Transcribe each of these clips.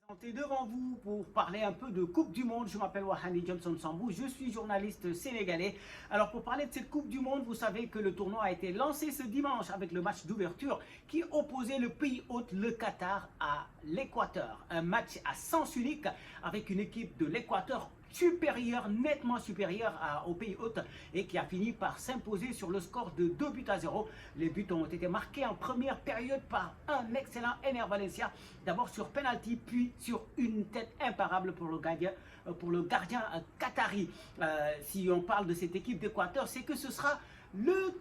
Présenté devant vous pour parler un peu de Coupe du Monde. Je m'appelle Wahani Johnson Sambou, je suis journaliste sénégalais. Alors pour parler de cette Coupe du Monde, vous savez que le tournoi a été lancé ce dimanche avec le match d'ouverture qui opposait le pays hôte, le Qatar, à l'Équateur. Un match à sens unique avec une équipe de l'Équateur supérieur, nettement supérieur au pays hôte et qui a fini par s'imposer sur le score de 2-0. Les buts ont été marqués en première période par un excellent Ener Valencia, d'abord sur penalty puis sur une tête imparable pour le gardien qatari. Si on parle de cette équipe d'Équateur, c'est que ce sera le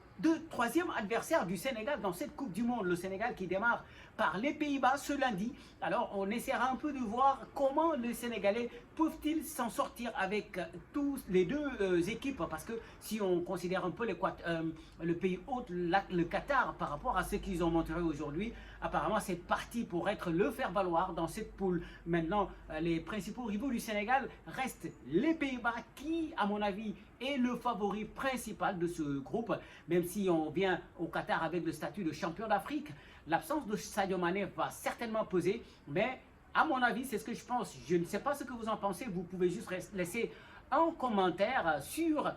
troisième adversaire du Sénégal dans cette Coupe du Monde. Le Sénégal qui démarre par les Pays-Bas ce lundi. Alors on essaiera un peu de voir comment les Sénégalais peuvent-ils s'en sortir avec tous les deux équipes, parce que si on considère un peu le pays hôte, le Qatar, par rapport à ce qu'ils ont montré aujourd'hui, apparemment c'est parti pour être le faire-valoir dans cette poule. Maintenant, les principaux rivaux du Sénégal restent les Pays-Bas qui, à mon avis, est le favori principal de ce groupe, même si on vient au Qatar avec le statut de champion d'Afrique. L'absence de Sadio Mané va certainement peser, mais à mon avis, c'est ce que je pense. Je ne sais pas ce que vous en pensez, vous pouvez juste laisser un commentaire sur,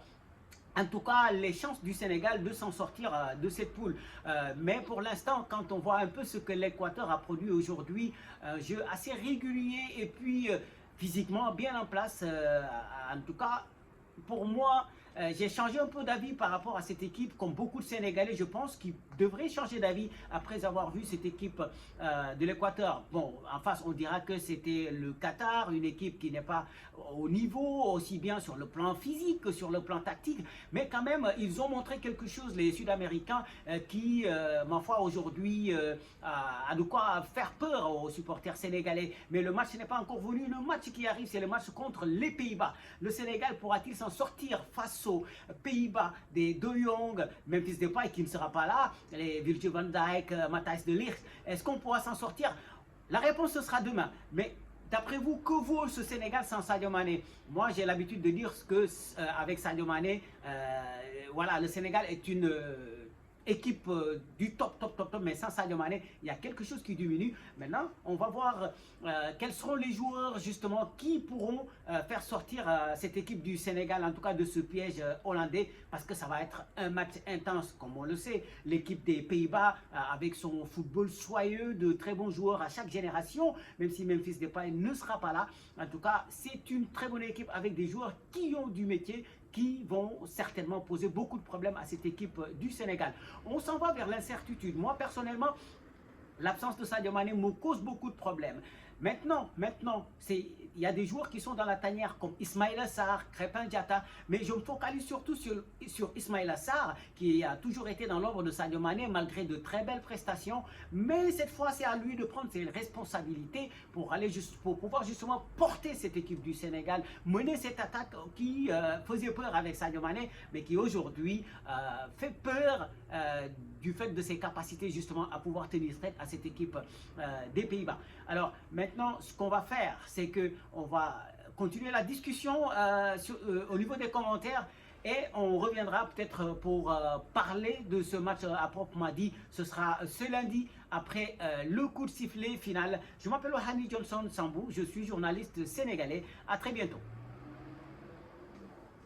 en tout cas, les chances du Sénégal de s'en sortir de cette poule. Mais pour l'instant, quand on voit un peu ce que l'Équateur a produit aujourd'hui, un jeu assez régulier et puis physiquement bien en place, en tout cas, pour moi, j'ai changé un peu d'avis par rapport à cette équipe, comme beaucoup de Sénégalais, je pense, qui devraient changer d'avis après avoir vu cette équipe de l'Équateur. Bon, en face, on dira que c'était le Qatar, une équipe qui n'est pas au niveau, aussi bien sur le plan physique que sur le plan tactique, mais quand même, ils ont montré quelque chose, les Sud-Américains, qui, ma foi, aujourd'hui, a de quoi faire peur aux supporters sénégalais. Mais le match n'est pas encore venu. Le match qui arrive, c'est le match contre les Pays-Bas. Le Sénégal pourra-t-il s'en sortir face aux Pays-Bas des De Jong, Memphis Depay qui ne sera pas là, les Virgil van Dijk, Matthijs de Ligt? Est-ce qu'on pourra s'en sortir? La réponse ce sera demain. Mais d'après vous, que vaut ce Sénégal sans Sadio Mané? Moi, j'ai l'habitude de dire que avec Sadio Mané, voilà, le Sénégal est une équipe du top, mais sans Sadio Mané, il y a quelque chose qui diminue. Maintenant, on va voir quels seront les joueurs justement qui pourront faire sortir cette équipe du Sénégal, en tout cas de ce piège hollandais, parce que ça va être un match intense, comme on le sait. L'équipe des Pays-Bas, avec son football soyeux, de très bons joueurs à chaque génération, même si Memphis Depay ne sera pas là. En tout cas, c'est une très bonne équipe avec des joueurs qui ont du métier, qui vont certainement poser beaucoup de problèmes à cette équipe du Sénégal. On s'en va vers l'incertitude. Moi, personnellement, l'absence de Sadio Mané me cause beaucoup de problèmes. Maintenant, il y a des joueurs qui sont dans la tanière comme Ismaïla Sarr, Crépin Diatta, mais je me focalise surtout sur Ismaïla Sarr qui a toujours été dans l'ombre de Sadio Mané malgré de très belles prestations. Mais cette fois, c'est à lui de prendre ses responsabilités pour pouvoir justement porter cette équipe du Sénégal, mener cette attaque qui faisait peur avec Sadio Mané, mais qui aujourd'hui fait peur du fait de ses capacités justement à pouvoir tenir tête à cette équipe des Pays-Bas. Alors maintenant, ce qu'on va faire, c'est que on va continuer la discussion au niveau des commentaires et on reviendra peut-être pour parler de ce match à proprement dit. Ce sera ce lundi après le coup de sifflet final. Je m'appelle Wahani Johnson Sambou, je suis journaliste sénégalais. À très bientôt.